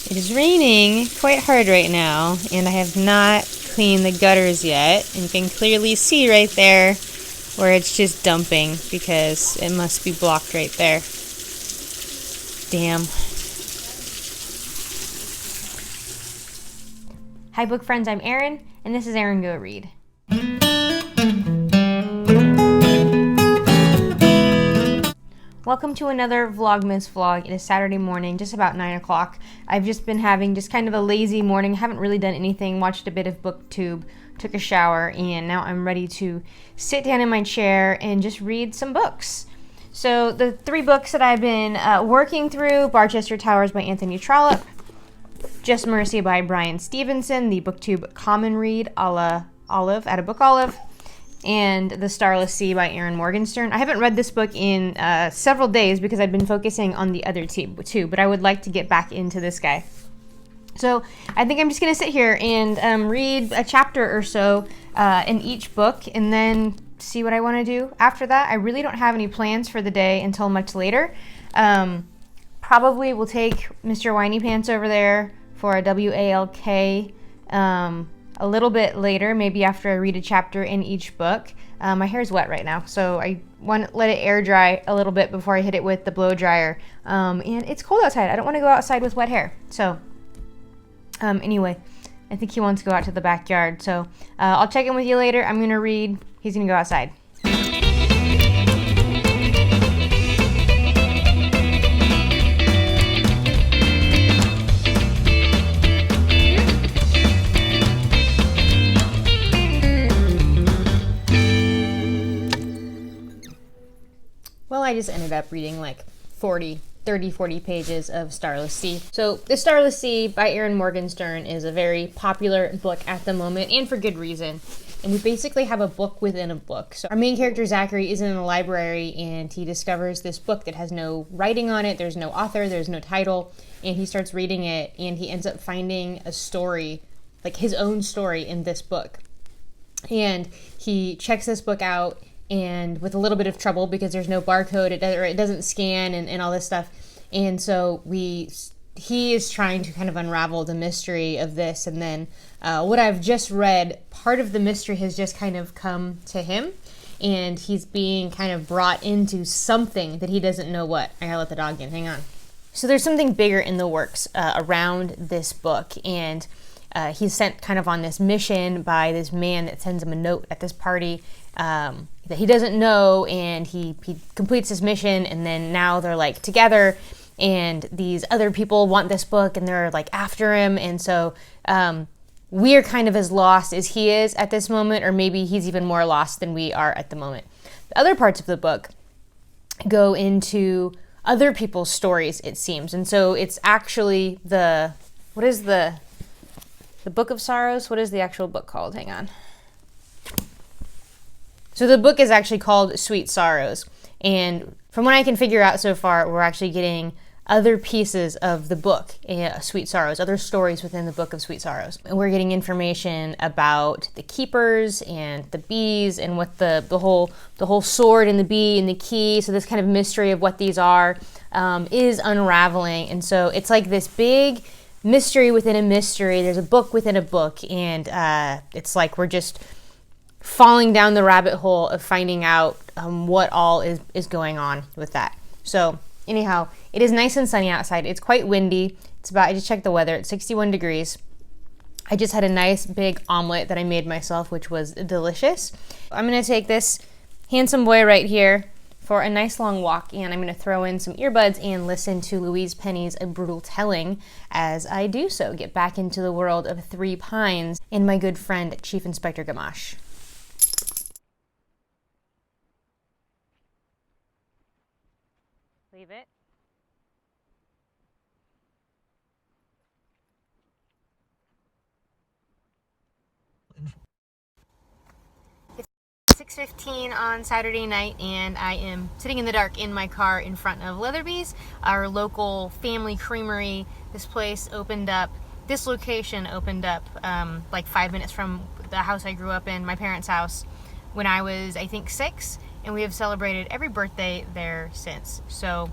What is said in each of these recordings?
It is raining quite hard right now, and I have not cleaned the gutters yet. And you can clearly see right there where it's just dumping because it must be blocked right there. Damn. Hi book friends, I'm Erin, and this is Erin Go Read. Welcome to another Vlogmas vlog. It is Saturday morning, just about 9 o'clock. I've just been having just kind of a lazy morning. Haven't really done anything, watched a bit of Booktube, took a shower, and now I'm ready to sit down in my chair and just read some books. So the three books that I've been working through: Barchester Towers by Anthony Trollope, Just Mercy by Bryan Stevenson, the Booktube Common Read a la Olive, at a Book Olive, and The Starless Sea by Erin Morgenstern. I haven't read this book in several days because I've been focusing on the other two, but I would like to get back into this guy. So I think I'm just going to sit here and read a chapter or so in each book and then see what I want to do after that. I really don't have any plans for the day until much later. Probably will take Mr. Whiny Pants over there for a WALK a little bit later, maybe after I read a chapter in each book. My hair's wet right now, so I want to let it air dry a little bit before I hit it with the blow dryer. And it's cold outside. I don't want to go outside with wet hair. So anyway, I think he wants to go out to the backyard. So I'll check in with you later. I'm going to read. He's going to go outside. Well, I just ended up reading like 40 pages of Starless Sea. So The Starless Sea by Erin Morgenstern is a very popular book at the moment, and for good reason. And we basically have a book within a book. So our main character, Zachary, is in a library, and he discovers this book that has no writing on it. There's no author, there's no title, and he starts reading it, and he ends up finding a story, like his own story in this book. And he checks this book out, and with a little bit of trouble because there's no barcode, it doesn't scan and all this stuff. And so he is trying to kind of unravel the mystery of this. And then what I've just read, part of the mystery has just kind of come to him, and he's being kind of brought into something that he doesn't know what. I gotta let the dog in, hang on. So there's something bigger in the works around this book, and he's sent kind of on this mission by this man that sends him a note at this party that he doesn't know, and he completes his mission, and then now they're like together, and these other people want this book, and they're like after him, and so we're kind of as lost as he is at this moment, or maybe he's even more lost than we are at the moment. The other parts of the book go into other people's stories, it seems, and so it's actually the Book of Sorrows? What is the actual book called? Hang on. So the book is actually called Sweet Sorrows. And from what I can figure out so far, we're actually getting other pieces of the book, Sweet Sorrows, other stories within the book of Sweet Sorrows. And we're getting information about the keepers and the bees and what the whole sword and the bee and the key. So this kind of mystery of what these are is unraveling. And so it's like this big mystery within a mystery. There's a book within a book, and it's like we're just falling down the rabbit hole of finding out what all is going on with that. So anyhow, it is nice and sunny outside. It's quite windy. I just checked the weather. It's 61 degrees. I just had a nice big omelet that I made myself, which was delicious. I'm going to take this handsome boy right here for a nice long walk, and I'm going to throw in some earbuds and listen to Louise Penny's A Brutal Telling as I do so. Get back into the world of Three Pines and my good friend, Chief Inspector Gamache. Leave it. It's 6:15 on Saturday night, and I am sitting in the dark in my car in front of Leatherby's, our local family creamery. This location opened up like 5 minutes from the house I grew up in, my parents' house, when I was, I think, 6, and we have celebrated every birthday there since. So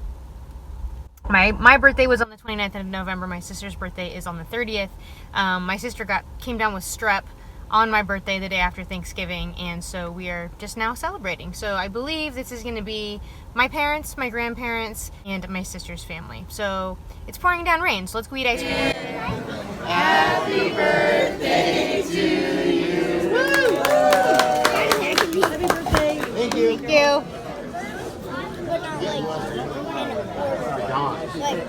My birthday was on the 29th of November. My sister's birthday is on the 30th. My sister came down with strep on my birthday the day after Thanksgiving, and so we are just now celebrating. So I believe this is going to be my parents, my grandparents, and my sister's family. So it's pouring down rain, so let's go eat ice cream. Happy birthday to you. Woo! Happy birthday. Thank you. Thank you. But not like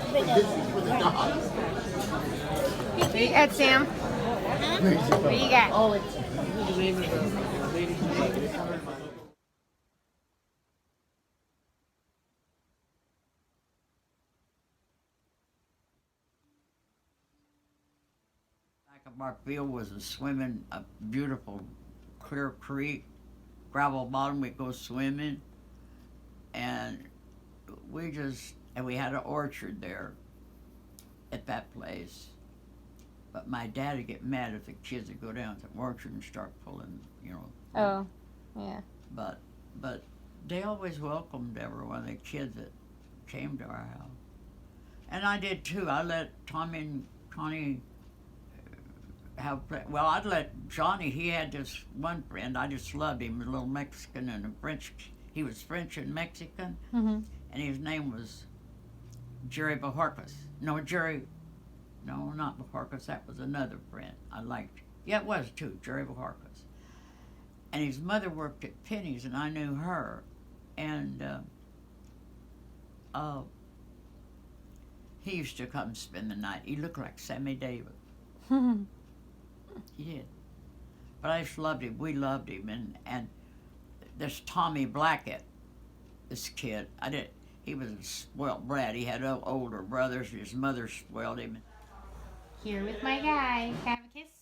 What you got, Sam? What do you got? Back of our field was a beautiful clear creek, gravel bottom. We'd go swimming, and we had an orchard there at that place. But my dad would get mad if the kids would go down to the orchard and start pulling, Oh, yeah. But they always welcomed every one of the kids that came to our house. And I did too. I let Tommy and Connie I'd let Johnny, he had this one friend, I just loved him, a little Mexican and a French. He was French and Mexican, Mm-hmm. and his name was Jerry Bajorquez. No, not Bajorquez, that was another friend I liked. Yeah, it was too, Jerry Bajorquez. And his mother worked at Penny's, and I knew her. And he used to come spend the night. He looked like Sammy Davis. He did. But I just loved him. We loved him. And this Tommy Blackett, this kid, he was a spoiled brat. He had older brothers. His mother spoiled him. Here with my guy. Have a kiss.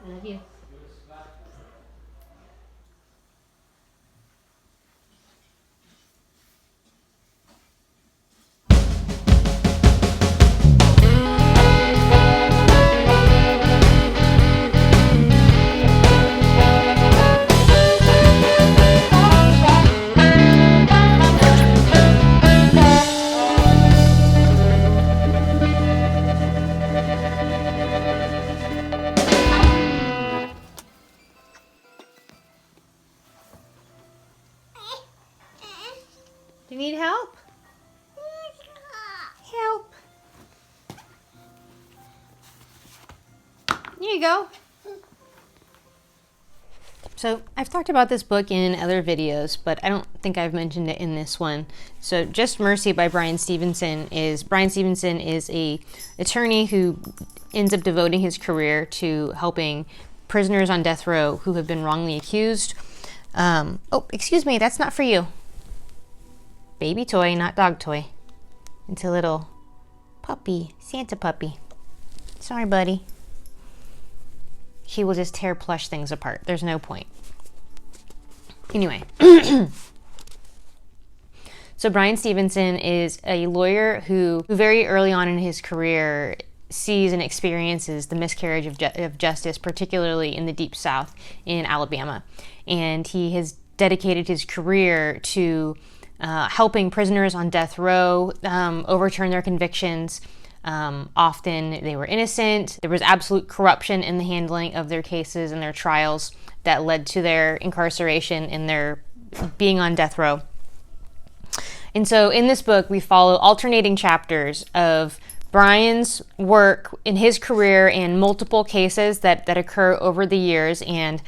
Love you. Do you need help? Help. Here you go. So I've talked about this book in other videos, but I don't think I've mentioned it in this one. So Just Mercy by Bryan Stevenson is a attorney who ends up devoting his career to helping prisoners on death row who have been wrongly accused. Oh, excuse me, that's not for you. Baby toy, not dog toy. It's a little puppy, Santa puppy. Sorry, buddy. He will just tear plush things apart. There's no point. Anyway. So Bryan Stevenson is a lawyer who very early on in his career sees and experiences the miscarriage of justice, particularly in the Deep South in Alabama. And he has dedicated his career to helping prisoners on death row overturn their convictions. Often they were innocent. There was absolute corruption in the handling of their cases and their trials that led to their incarceration and their being on death row. And so in this book, we follow alternating chapters of Bryan's work in his career and multiple cases that occur over the years. And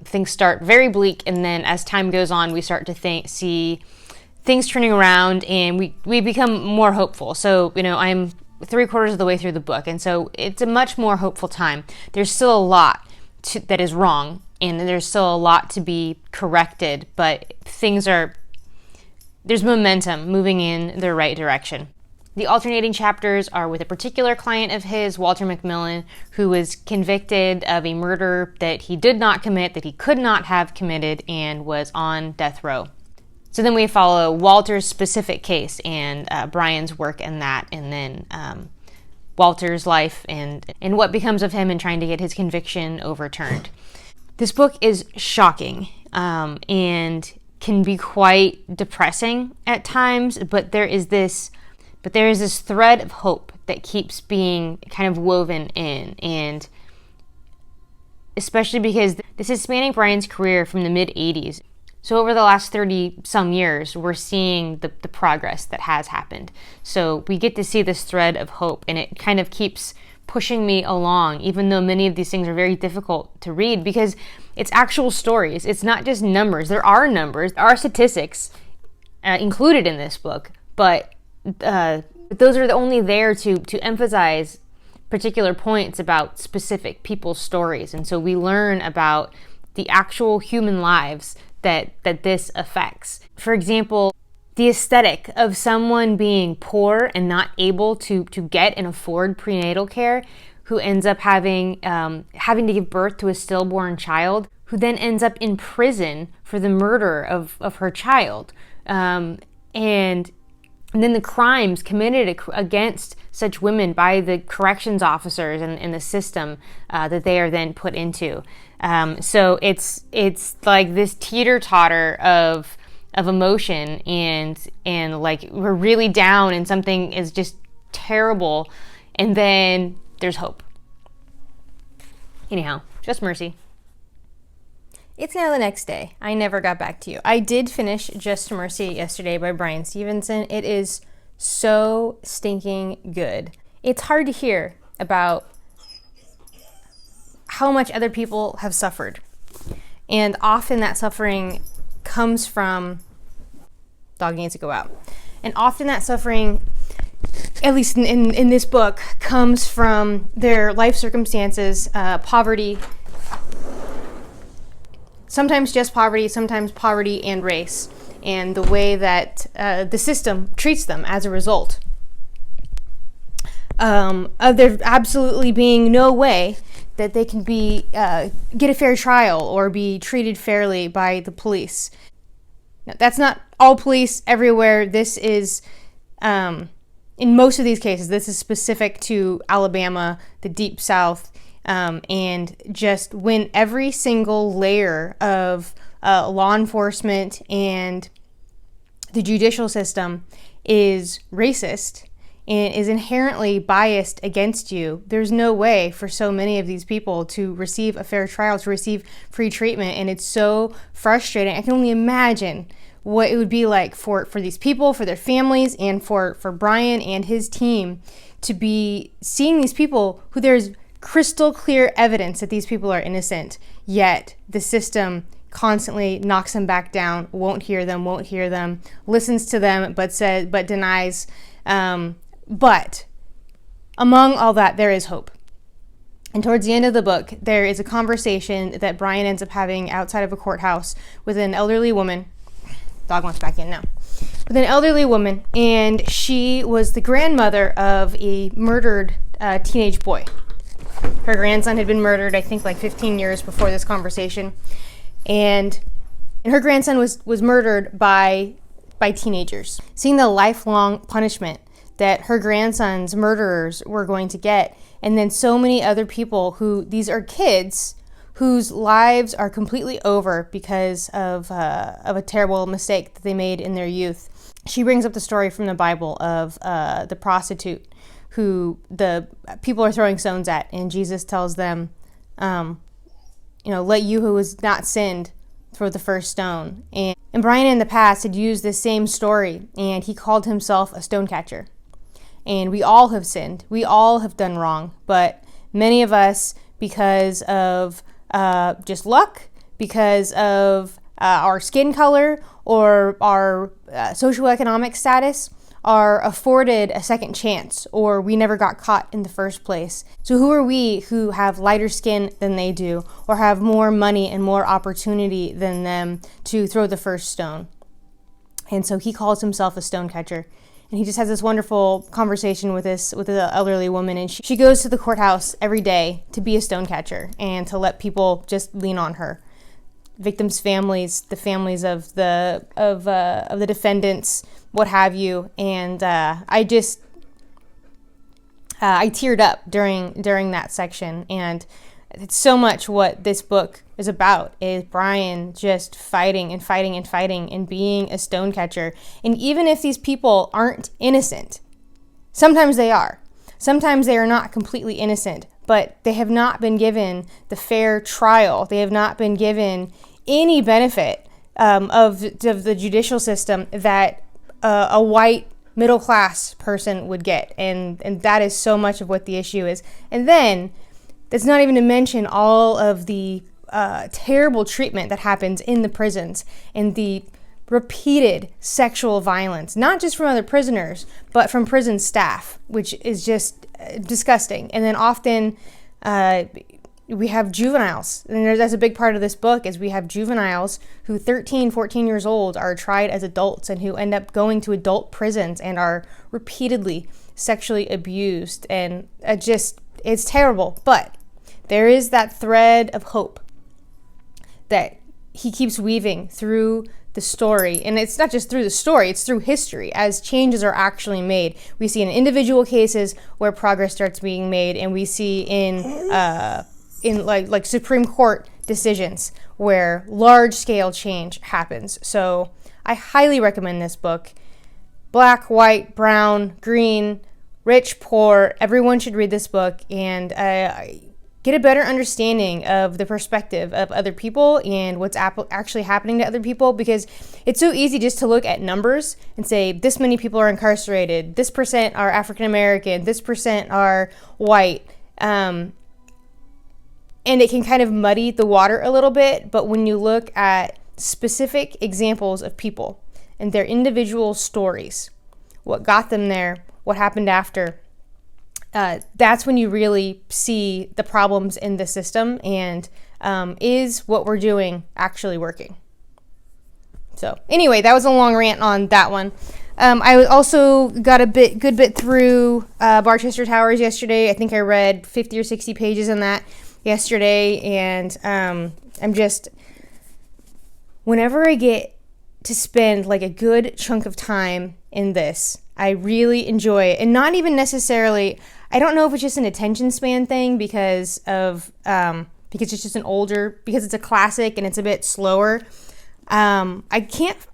things start very bleak, and then as time goes on, we start to see things turning around, and we become more hopeful. So, I'm 3/4 of the way through the book, and so it's a much more hopeful time. There's still a lot that is wrong, and there's still a lot to be corrected, but there's momentum moving in the right direction. The alternating chapters are with a particular client of his, Walter McMillan, who was convicted of a murder that he did not commit, that he could not have committed, and was on death row. So then we follow Walter's specific case and Bryan's work in that, and then Walter's life and what becomes of him in trying to get his conviction overturned. This book is shocking and can be quite depressing at times, but there is this thread of hope that keeps being kind of woven in, and especially because this is spanning Bryan's career from the mid-'80s. So over the last 30 some years, we're seeing the progress that has happened. So we get to see this thread of hope, and it kind of keeps pushing me along, even though many of these things are very difficult to read because it's actual stories. It's not just numbers. There are numbers, there are statistics included in this book, but those are only there to emphasize particular points about specific people's stories. And so we learn about the actual human lives that this affects. For example, the aesthetic of someone being poor and not able to get and afford prenatal care, who ends up having to give birth to a stillborn child, who then ends up in prison for the murder of her child. And then the crimes committed against such women by the corrections officers and the system that they are then put into. So it's like this teeter-totter of emotion, and like we're really down and something is just terrible, and then there's hope. Anyhow, Just Mercy. It's now the next day. I never got back to you. I did finish Just Mercy yesterday by Bryan Stevenson. It is so stinking good. It's hard to hear about how much other people have suffered. And often that suffering comes from... Dog needs to go out. And often that suffering, at least in this book, comes from their life circumstances, poverty, sometimes just poverty, sometimes poverty and race, and the way that the system treats them as a result. Of there absolutely being no way that they can get a fair trial or be treated fairly by the police. Now, that's not all police everywhere. This is, in most of these cases, this is specific to Alabama, the Deep South, and just when every single layer of law enforcement and the judicial system is racist and is inherently biased against you, there's no way for so many of these people to receive a fair trial, to receive free treatment, and it's so frustrating. I can only imagine what it would be like for these people, for their families, and for Bryan and his team to be seeing these people who there's crystal clear evidence that these people are innocent, yet the system constantly knocks them back down, won't hear them, listens to them, but denies. But among all that, there is hope. And towards the end of the book, there is a conversation that Bryan ends up having outside of a courthouse with an elderly woman. Dog wants back in now. With an elderly woman, and she was the grandmother of a murdered teenage boy. Her grandson had been murdered, I think, like 15 years before this conversation. And her grandson was murdered by teenagers. Seeing the lifelong punishment that her grandson's murderers were going to get, and then so many other people these are kids whose lives are completely over because of a terrible mistake that they made in their youth. She brings up the story from the Bible of the prostitute who the people are throwing stones at, and Jesus tells them, let you who has not sinned throw the first stone. And Bryan in the past had used this same story, and he called himself a stone catcher. And we all have sinned. We all have done wrong. But many of us, because of just luck, because of our skin color or our socioeconomic status, are afforded a second chance, or we never got caught in the first place. So who are we who have lighter skin than they do, or have more money and more opportunity than them to throw the first stone? And so he calls himself a stone catcher. And he just has this wonderful conversation with the elderly woman, and she goes to the courthouse every day to be a stone catcher and to let people just lean on her. Victims' families, the families of the defendants, what have you, and I teared up during that section, and it's so much what this book is about, is Bryan just fighting and fighting and fighting and being a stonecatcher. And even if these people aren't innocent, sometimes they are. Sometimes they are not completely innocent, but they have not been given the fair trial. They have not been given any benefit of the judicial system that a white middle-class person would get. And that is so much of what the issue is. And then, that's not even to mention all of the terrible treatment that happens in the prisons and the repeated sexual violence, not just from other prisoners, but from prison staff, which is just disgusting. And then often we have juveniles, and that's a big part of this book, is we have juveniles who 13, 14 years old are tried as adults and who end up going to adult prisons and are repeatedly sexually abused. And it's terrible. But there is that thread of hope that he keeps weaving through the story. And it's not just through the story, it's through history. As changes are actually made, we see in individual cases where progress starts being made, and we see in like Supreme Court decisions where large-scale change happens. So I highly recommend this book. Black, white, brown, green, rich, poor, everyone should read this book and get a better understanding of the perspective of other people and what's actually happening to other people, because it's so easy just to look at numbers and say this many people are incarcerated, this percent are African American, this percent are white, and it can kind of muddy the water a little bit. But when you look at specific examples of people and their individual stories, what got them there, what happened after, that's when you really see the problems in the system and is what we're doing actually working. So anyway, that was a long rant on that one. I also got a good bit through Barchester Towers yesterday. I think I read 50 or 60 pages in that yesterday, and I'm just, whenever I get to spend like a good chunk of time in this, I really enjoy it. And not even necessarily, I don't know if it's just an attention span thing because it's just because it's a classic and it's a bit slower. I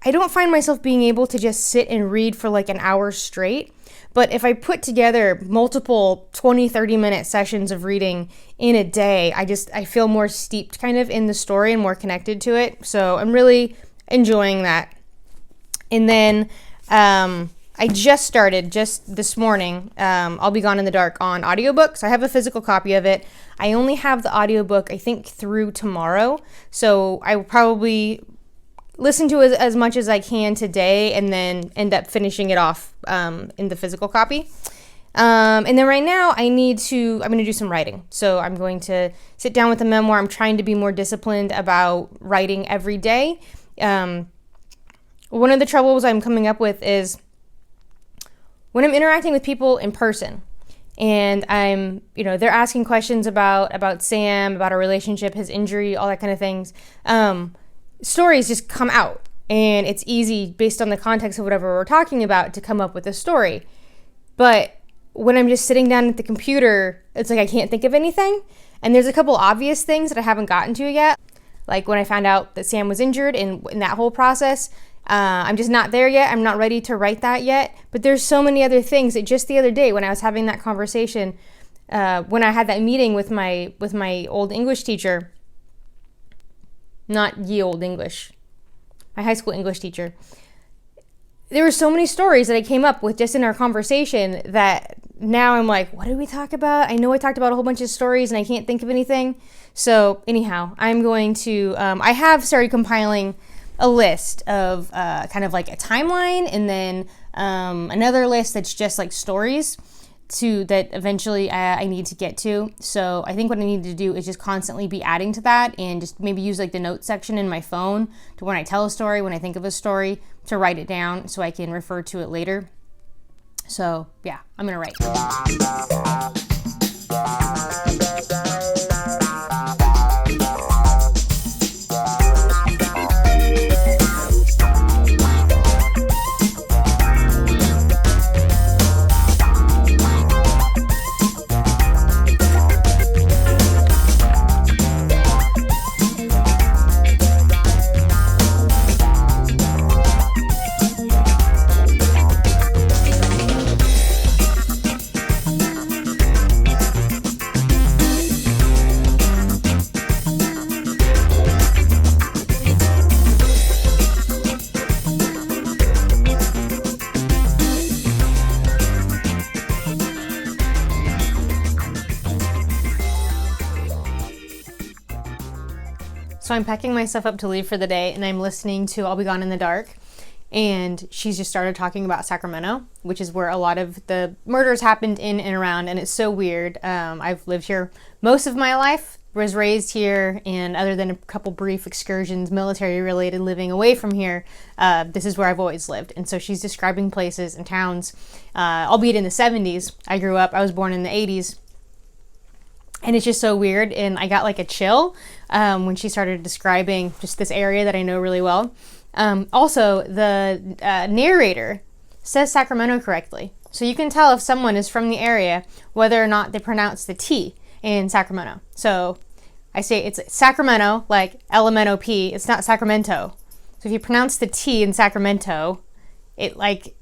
don't find myself being able to just sit and read for like an hour straight. But if I put together multiple 20, 30-minute sessions of reading in a day, I feel more steeped kind of in the story and more connected to it. So I'm really enjoying that. And then I just started, just this morning, I'll Be Gone in the Dark on audiobook. So I have a physical copy of it. I only have the audiobook, I think, through tomorrow. So I will probably listen to as much as I can today and then end up finishing it off in the physical copy. And then right now I'm going to do some writing. So I'm going to sit down with the memoir. I'm trying to be more disciplined about writing every day. One of the troubles I'm coming up with is when I'm interacting with people in person and they're asking questions about Sam, about our relationship, his injury, all that kind of things. Stories just come out, and it's easy based on the context of whatever we're talking about to come up with a story. But when I'm just sitting down at the computer, it's like I can't think of anything. And there's a couple obvious things that I haven't gotten to yet. Like when I found out that Sam was injured and in that whole process, I'm just not there yet. I'm not ready to write that yet. But there's so many other things that just the other day when I was having that conversation, when I had that meeting with my old English teacher, not ye old English, my high school English teacher, there were so many stories that I came up with just in our conversation that now I'm like, what did we talk about? I know I talked about a whole bunch of stories and I can't think of anything. So anyhow, I'm going to, I have started compiling a list of kind of like a timeline, and then another list that's just like stories that eventually I need to get to. So I think what I need to do is just constantly be adding to that, and just maybe use like the notes section in my phone to, when I tell a story, when I think of a story, to write it down so I can refer to it later. So yeah, I'm gonna write. So I'm packing myself up to leave for the day, and I'm listening to I'll Be Gone in the Dark. And she's just started talking about Sacramento, which is where a lot of the murders happened in and around. And it's so weird. I've lived here most of my life, was raised here, and other than a couple brief excursions, military-related living away from here, this is where I've always lived. And so she's describing places and towns, albeit in the 70s. I was born in the 80s. And it's just so weird. And I got like a chill when she started describing just this area that I know really well. Also, the narrator says Sacramento correctly. So you can tell if someone is from the area whether or not they pronounce the T in Sacramento. So I say it's Sacramento, like L-M-N-O-P. It's not Sacramento. So if you pronounce the T in Sacramento, it's like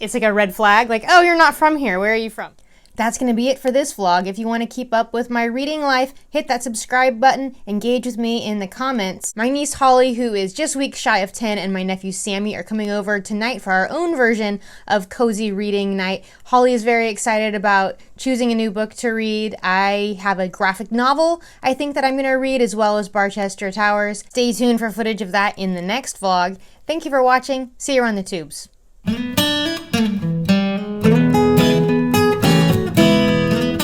a red flag. Like, oh, you're not from here. Where are you from? That's going to be it for this vlog. If you want to keep up with my reading life, hit that subscribe button, engage with me in the comments. My niece Holly, who is just weeks shy of 10, and my nephew Sammy are coming over tonight for our own version of Cozy Reading Night. Holly is very excited about choosing a new book to read. I have a graphic novel I think that I'm going to read, as well as Barchester Towers. Stay tuned for footage of that in the next vlog. Thank you for watching. See you on the tubes.